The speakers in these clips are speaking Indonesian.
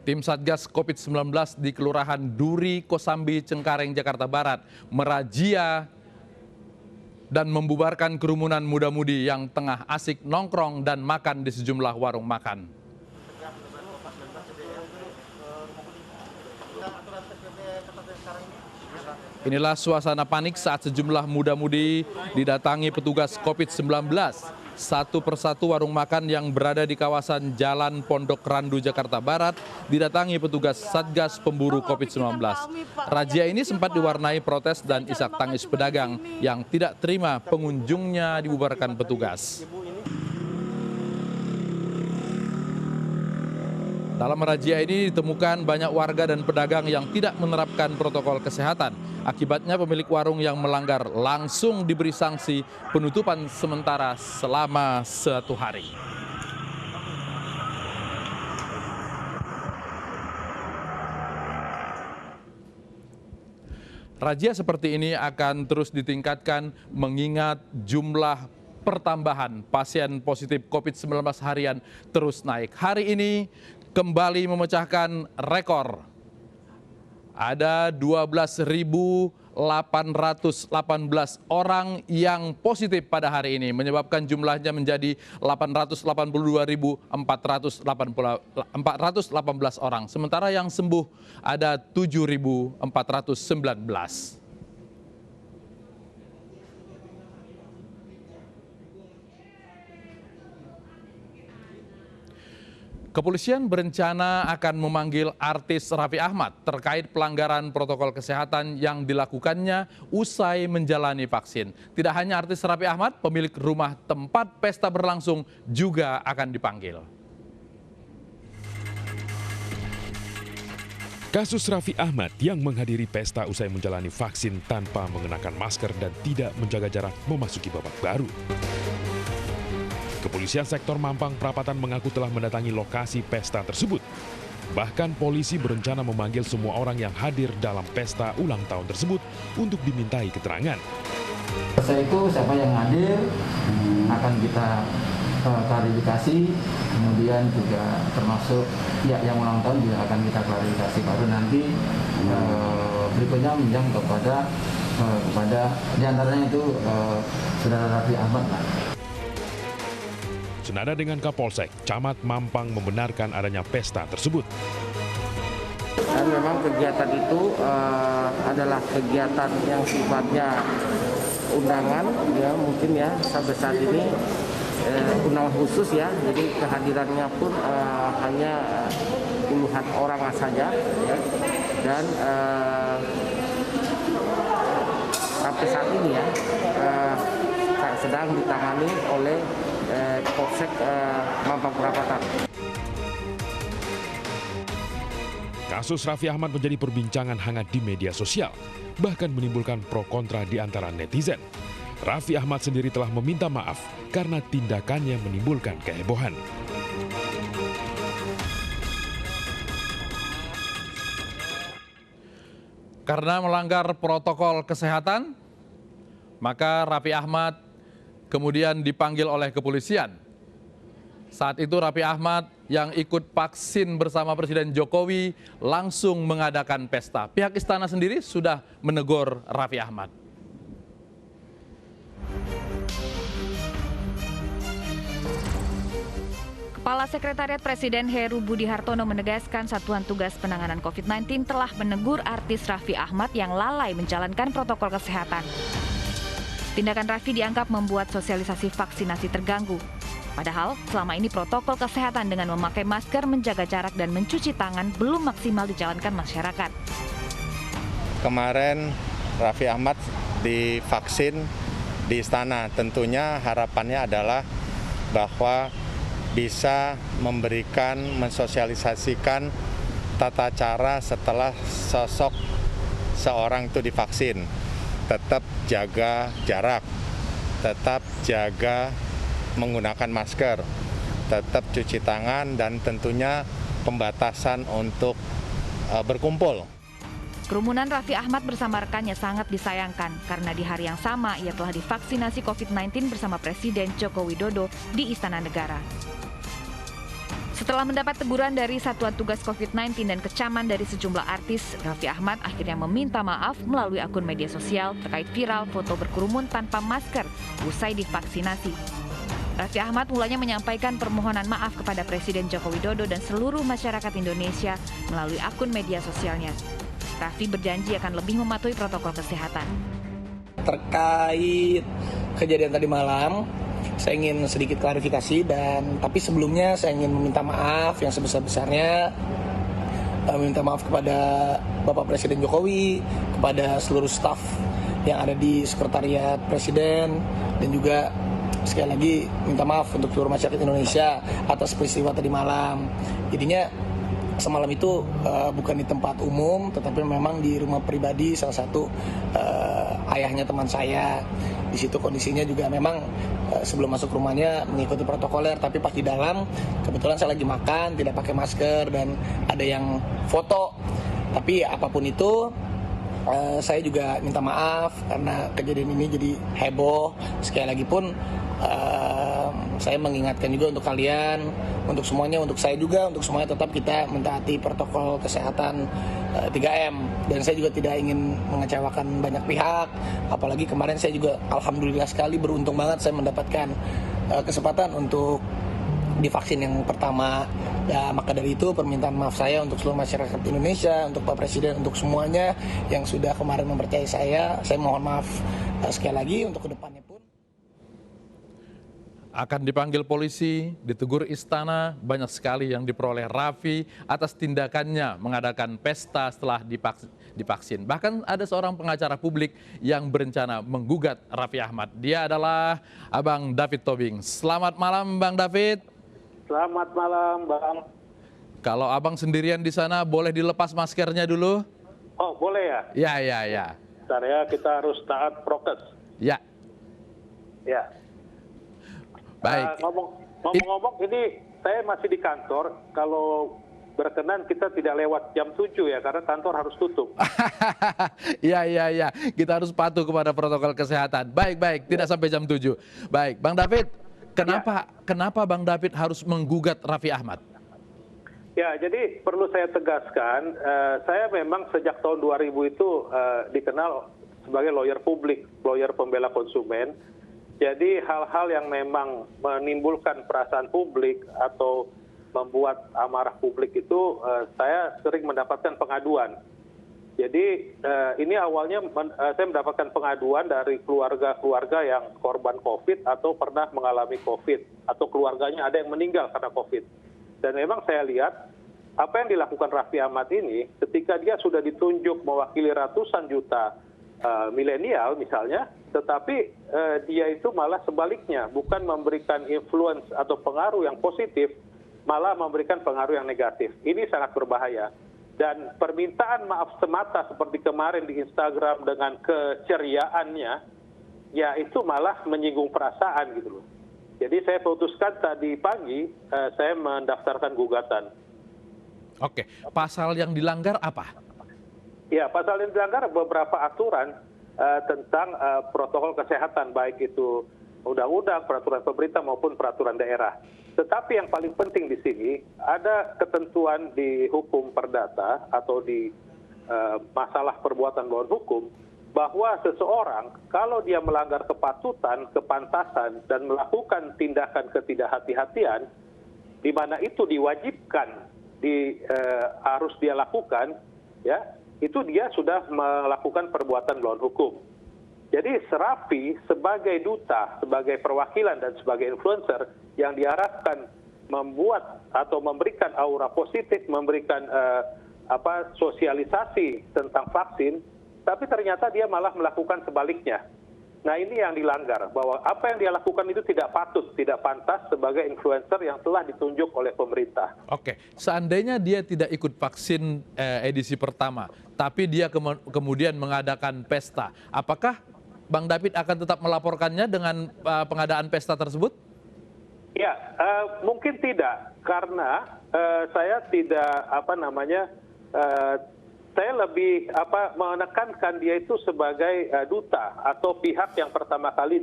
Tim Satgas COVID-19 di Kelurahan Duri, Kosambi, Cengkareng, Jakarta Barat merazia dan membubarkan kerumunan muda-mudi yang tengah asik nongkrong dan makan di sejumlah warung makan. Inilah suasana panik saat sejumlah muda-mudi didatangi petugas COVID-19. Satu persatu warung makan yang berada di kawasan Jalan Pondok Randu, Jakarta Barat didatangi petugas Satgas Pemburu COVID-19. Razia ini sempat diwarnai protes dan isak tangis pedagang yang tidak terima pengunjungnya dibubarkan petugas. Dalam razia ini ditemukan banyak warga dan pedagang yang tidak menerapkan protokol kesehatan. Akibatnya pemilik warung yang melanggar langsung diberi sanksi penutupan sementara selama 1 hari. Razia seperti ini akan terus ditingkatkan mengingat jumlah pertambahan pasien positif COVID-19 harian terus naik. Hari ini kembali memecahkan rekor. Ada 12.818 orang yang positif pada hari ini, menyebabkan jumlahnya menjadi 882.418 orang. Sementara yang sembuh ada 7.419. Kepolisian berencana akan memanggil artis Raffi Ahmad terkait pelanggaran protokol kesehatan yang dilakukannya usai menjalani vaksin. Tidak hanya artis Raffi Ahmad, pemilik rumah tempat pesta berlangsung juga akan dipanggil. Kasus Raffi Ahmad yang menghadiri pesta usai menjalani vaksin tanpa mengenakan masker dan tidak menjaga jarak memasuki babak baru. Kepolisian sektor Mampang Perapatan mengaku telah mendatangi lokasi pesta tersebut. Bahkan polisi berencana memanggil semua orang yang hadir dalam pesta ulang tahun tersebut untuk dimintai keterangan. Setelah itu siapa yang hadir akan kita klarifikasi, kemudian juga termasuk pihak yang ulang tahun juga akan kita klarifikasi. Baru nanti berikutnya menyang kepada diantaranya itu saudara Raffi Ahmad. Senada dengan Kapolsek, Camat Mampang membenarkan adanya pesta tersebut. Dan memang kegiatan itu adalah kegiatan yang sifatnya undangan, ya mungkin ya sampai saat ini undangan khusus ya, jadi kehadirannya pun hanya puluhan orang saja, ya. Dan sampai saat ini ya sedang ditangani oleh Polsek Mampang Perapatan. Kasus Raffi Ahmad menjadi perbincangan hangat di media sosial, bahkan menimbulkan pro kontra di antara netizen. Raffi Ahmad sendiri telah meminta maaf karena tindakannya menimbulkan kehebohan. Karena melanggar protokol kesehatan, maka Raffi Ahmad kemudian dipanggil oleh kepolisian. Saat itu Raffi Ahmad yang ikut vaksin bersama Presiden Jokowi langsung mengadakan pesta. Pihak istana sendiri sudah menegur Raffi Ahmad. Kepala Sekretariat Presiden Heru Budi Hartono menegaskan Satuan Tugas Penanganan COVID-19 telah menegur artis Raffi Ahmad yang lalai menjalankan protokol kesehatan. Tindakan Raffi dianggap membuat sosialisasi vaksinasi terganggu. Padahal selama ini protokol kesehatan dengan memakai masker, menjaga jarak, dan mencuci tangan belum maksimal dijalankan masyarakat. Kemarin Raffi Ahmad divaksin di istana. Tentunya harapannya adalah bahwa bisa memberikan, mensosialisasikan tata cara setelah sosok seorang itu divaksin. Tetap jaga jarak, tetap jaga menggunakan masker, tetap cuci tangan, dan tentunya pembatasan untuk berkumpul. Kerumunan Raffi Ahmad bersama rekannya sangat disayangkan karena di hari yang sama ia telah divaksinasi COVID-19 bersama Presiden Joko Widodo di Istana Negara. Setelah mendapat teguran dari Satuan Tugas COVID-19 dan kecaman dari sejumlah artis, Raffi Ahmad akhirnya meminta maaf melalui akun media sosial terkait viral foto berkerumun tanpa masker usai divaksinasi. Raffi Ahmad mulanya menyampaikan permohonan maaf kepada Presiden Joko Widodo dan seluruh masyarakat Indonesia melalui akun media sosialnya. Raffi berjanji akan lebih mematuhi protokol kesehatan. Terkait kejadian tadi malam, saya ingin sedikit klarifikasi tapi sebelumnya saya ingin meminta maaf yang sebesar-besarnya, meminta maaf kepada Bapak Presiden Jokowi, kepada seluruh staf yang ada di Sekretariat Presiden, dan juga sekali lagi minta maaf untuk seluruh masyarakat Indonesia atas peristiwa tadi malam. Jadinya semalam itu bukan di tempat umum, tetapi memang di rumah pribadi salah satu ayahnya teman saya. Di situ kondisinya juga memang sebelum masuk rumahnya mengikuti protokoler, tapi pas di dalam kebetulan saya lagi makan, tidak pakai masker dan ada yang foto. Tapi apapun itu, saya juga minta maaf karena kejadian ini jadi heboh. Sekali lagi pun saya mengingatkan juga untuk kalian, untuk semuanya, untuk saya juga, untuk semuanya tetap kita mentaati protokol kesehatan 3M. Dan saya juga tidak ingin mengecewakan banyak pihak, apalagi kemarin saya juga alhamdulillah sekali beruntung banget saya mendapatkan kesempatan untuk divaksin yang pertama. Ya, maka dari itu permintaan maaf saya untuk seluruh masyarakat Indonesia, untuk Pak Presiden, untuk semuanya yang sudah kemarin mempercayai saya mohon maaf sekali lagi. Untuk kedepannya pun akan dipanggil polisi, ditegur istana, banyak sekali yang diperoleh Raffi atas tindakannya mengadakan pesta setelah divaksin. Bahkan ada seorang pengacara publik yang berencana menggugat Raffi Ahmad. Dia adalah Abang David Tobing. Selamat malam Bang David. Selamat malam Bang. Kalau Abang sendirian di sana boleh dilepas maskernya dulu? Oh boleh ya? Ya. Bentar ya, kita harus taat prokes. Ya. Ya. Baik. Ngomong-ngomong ini saya masih di kantor. Kalau berkenan kita tidak lewat jam 7 ya, karena kantor harus tutup. Iya. Kita harus patuh kepada protokol kesehatan. Baik. Tidak sampai jam 7. Baik, Bang David. Kenapa Bang David harus menggugat Raffi Ahmad? Ya, jadi perlu saya tegaskan, saya memang sejak tahun 2000 itu dikenal sebagai lawyer publik, lawyer pembela konsumen. Jadi hal-hal yang memang menimbulkan perasaan publik atau membuat amarah publik itu saya sering mendapatkan pengaduan. Jadi ini awalnya saya mendapatkan pengaduan dari keluarga-keluarga yang korban COVID atau pernah mengalami COVID atau keluarganya ada yang meninggal karena COVID. Dan memang saya lihat apa yang dilakukan Raffi Ahmad ini ketika dia sudah ditunjuk mewakili ratusan juta milenial misalnya, tetapi dia itu malah sebaliknya, bukan memberikan influence atau pengaruh yang positif, malah memberikan pengaruh yang negatif. Ini sangat berbahaya. Dan permintaan maaf semata seperti kemarin di Instagram dengan keceriaannya, ya itu malah menyinggung perasaan gitu loh. Jadi saya putuskan tadi pagi, saya mendaftarkan gugatan. Oke, pasal yang dilanggar apa? Ya, pasal yang dilanggar beberapa aturan tentang protokol kesehatan, baik itu undang-undang, peraturan pemerintah maupun peraturan daerah. Tetapi yang paling penting di sini ada ketentuan di hukum perdata atau di masalah perbuatan melawan hukum bahwa seseorang kalau dia melanggar kepatutan, kepantasan dan melakukan tindakan ketidakhati-hatian di mana itu diwajibkan harus dia lakukan, ya itu dia sudah melakukan perbuatan melawan hukum. Jadi Raffi sebagai duta, sebagai perwakilan dan sebagai influencer yang diharapkan membuat atau memberikan aura positif, memberikan sosialisasi tentang vaksin, tapi ternyata dia malah melakukan sebaliknya. Nah ini yang dilanggar, bahwa apa yang dia lakukan itu tidak patut, tidak pantas sebagai influencer yang telah ditunjuk oleh pemerintah. Oke, seandainya dia tidak ikut vaksin edisi pertama, tapi dia kemudian mengadakan pesta, apakah Bang David akan tetap melaporkannya dengan pengadaan pesta tersebut? Ya, mungkin tidak, karena saya tidak saya lebih menekankan dia itu sebagai duta atau pihak yang pertama kali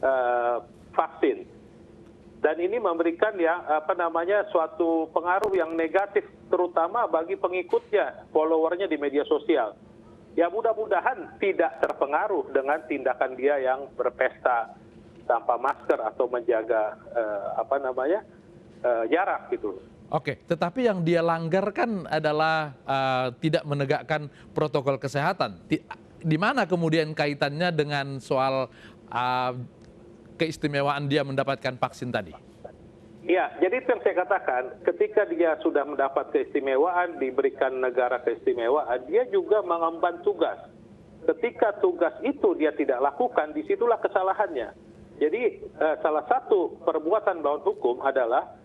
divaksin. Dan ini memberikan suatu pengaruh yang negatif terutama bagi pengikutnya, followernya di media sosial. Ya mudah-mudahan tidak terpengaruh dengan tindakan dia yang berpesta tanpa masker atau menjaga jarak gitu. Oke, tetapi yang dia langgar kan adalah tidak menegakkan protokol kesehatan. Di mana kemudian kaitannya dengan soal keistimewaan dia mendapatkan vaksin tadi? Ya, jadi itu yang saya katakan, ketika dia sudah mendapat keistimewaan, diberikan negara keistimewaan, dia juga mengemban tugas. Ketika tugas itu dia tidak lakukan, disitulah kesalahannya. Jadi salah satu perbuatan melawan hukum adalah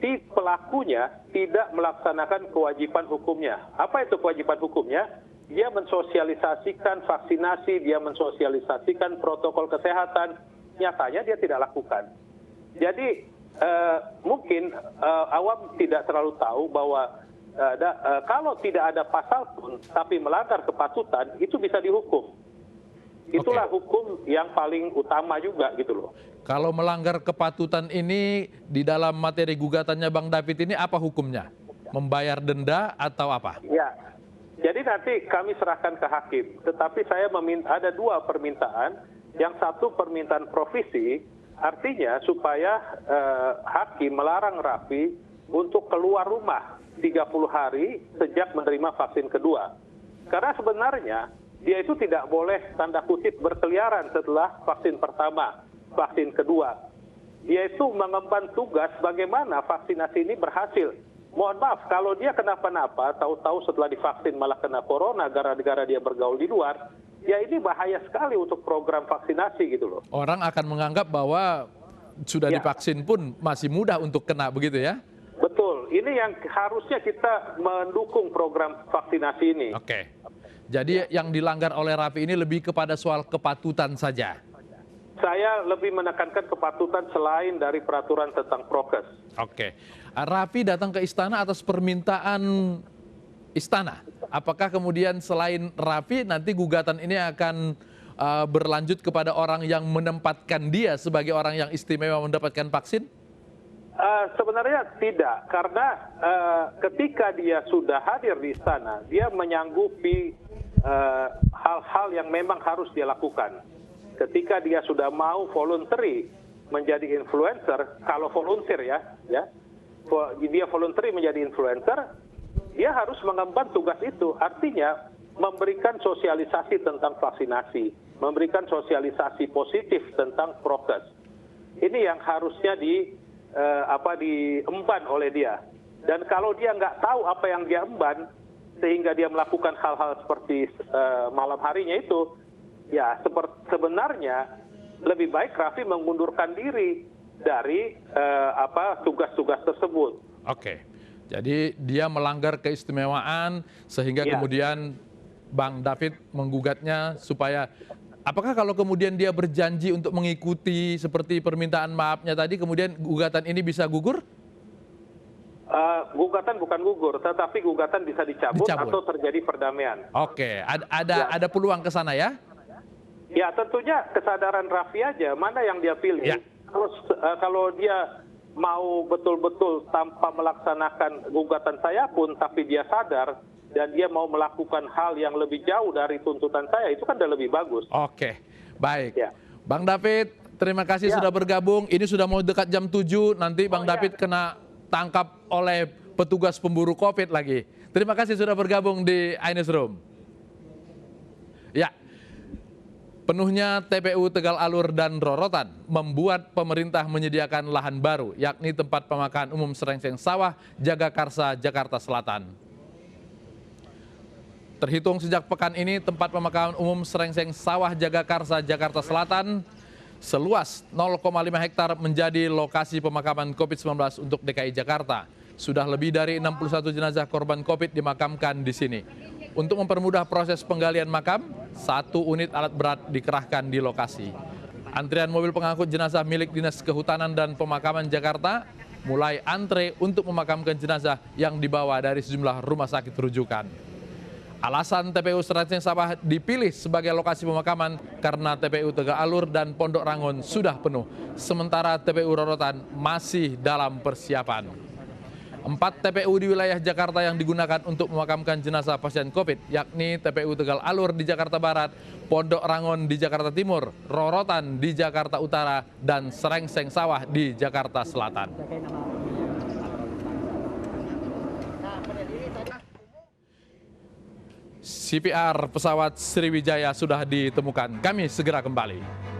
si pelakunya tidak melaksanakan kewajiban hukumnya. Apa itu kewajiban hukumnya? Dia mensosialisasikan vaksinasi, dia mensosialisasikan protokol kesehatan, nyatanya dia tidak lakukan. Jadi mungkin awam tidak terlalu tahu bahwa kalau tidak ada pasal pun tapi melanggar kepatutan itu bisa dihukum. Itulah hukum yang paling utama juga gitu loh. Kalau melanggar kepatutan ini di dalam materi gugatannya Bang David ini apa hukumnya? Membayar denda atau apa? Ya, jadi nanti kami serahkan ke hakim. Tetapi saya ada dua permintaan. Yang satu permintaan provisi, artinya supaya hakim melarang Raffi untuk keluar rumah 30 hari sejak menerima vaksin kedua. Karena sebenarnya dia itu tidak boleh tanda kutip berkeliaran setelah vaksin pertama, vaksin kedua. Dia itu mengemban tugas bagaimana vaksinasi ini berhasil. Mohon maaf, kalau dia kenapa-napa, tahu-tahu setelah divaksin malah kena corona gara-gara dia bergaul di luar, ya ini bahaya sekali untuk program vaksinasi gitu loh. Orang akan menganggap bahwa sudah divaksin pun masih mudah untuk kena begitu ya? Betul, ini yang harusnya kita mendukung program vaksinasi ini. Oke. Jadi yang dilanggar oleh Raffi ini lebih kepada soal kepatutan saja? Saya lebih menekankan kepatutan selain dari peraturan tentang prokes. Oke. Raffi datang ke istana atas permintaan istana. Apakah kemudian selain Raffi nanti gugatan ini akan berlanjut kepada orang yang menempatkan dia sebagai orang yang istimewa mendapatkan vaksin? Sebenarnya tidak, karena ketika dia sudah hadir di istana, dia menyanggupi hal-hal yang memang harus dia lakukan. Ketika dia sudah mau voluntary menjadi influencer, kalau volunteer dia voluntary menjadi influencer, dia harus mengemban tugas itu. Artinya memberikan sosialisasi tentang vaksinasi, memberikan sosialisasi positif tentang prokes. Ini yang harusnya diemban oleh dia. Dan kalau dia nggak tahu apa yang dia emban, sehingga dia melakukan hal-hal seperti malam harinya itu, ya sebenarnya lebih baik Raffi mengundurkan diri dari tugas-tugas tersebut. Oke, jadi dia melanggar keistimewaan sehingga kemudian Bang David menggugatnya supaya, apakah kalau kemudian dia berjanji untuk mengikuti seperti permintaan maafnya tadi, kemudian gugatan ini bisa gugur? Gugatan bukan gugur, tetapi gugatan bisa dicabut atau terjadi perdamaian. Oke, ada peluang ke sana ya? Ya tentunya kesadaran Raffi aja, mana yang dia pilih. Ya. Terus kalau dia mau betul-betul tanpa melaksanakan gugatan saya pun, tapi dia sadar dan dia mau melakukan hal yang lebih jauh dari tuntutan saya, itu kan udah lebih bagus. Oke, baik. Ya. Bang David, terima kasih sudah bergabung. Ini sudah mau dekat jam 7, nanti Bang David kena tangkap oleh petugas pemburu COVID lagi. Terima kasih sudah bergabung di iNewsroom. Ya, penuhnya TPU Tegal Alur dan Rorotan membuat pemerintah menyediakan lahan baru, yakni tempat pemakaman umum Serengseng Sawah, Jagakarsa, Jakarta Selatan. Terhitung sejak pekan ini, tempat pemakaman umum Serengseng Sawah, Jagakarsa, Jakarta Selatan seluas 0,5 hektar menjadi lokasi pemakaman COVID-19 untuk DKI Jakarta. Sudah lebih dari 61 jenazah korban COVID dimakamkan di sini. Untuk mempermudah proses penggalian makam, 1 unit alat berat dikerahkan di lokasi. Antrian mobil pengangkut jenazah milik Dinas Kehutanan dan Pemakaman Jakarta mulai antre untuk memakamkan jenazah yang dibawa dari sejumlah rumah sakit rujukan. Alasan TPU Serengseng Sawah dipilih sebagai lokasi pemakaman karena TPU Tegal Alur dan Pondok Rangon sudah penuh, sementara TPU Rorotan masih dalam persiapan. 4 TPU di wilayah Jakarta yang digunakan untuk memakamkan jenazah pasien COVID, yakni TPU Tegal Alur di Jakarta Barat, Pondok Rangon di Jakarta Timur, Rorotan di Jakarta Utara, dan Serengseng Sawah di Jakarta Selatan. CPR pesawat Sriwijaya sudah ditemukan. Kami segera kembali.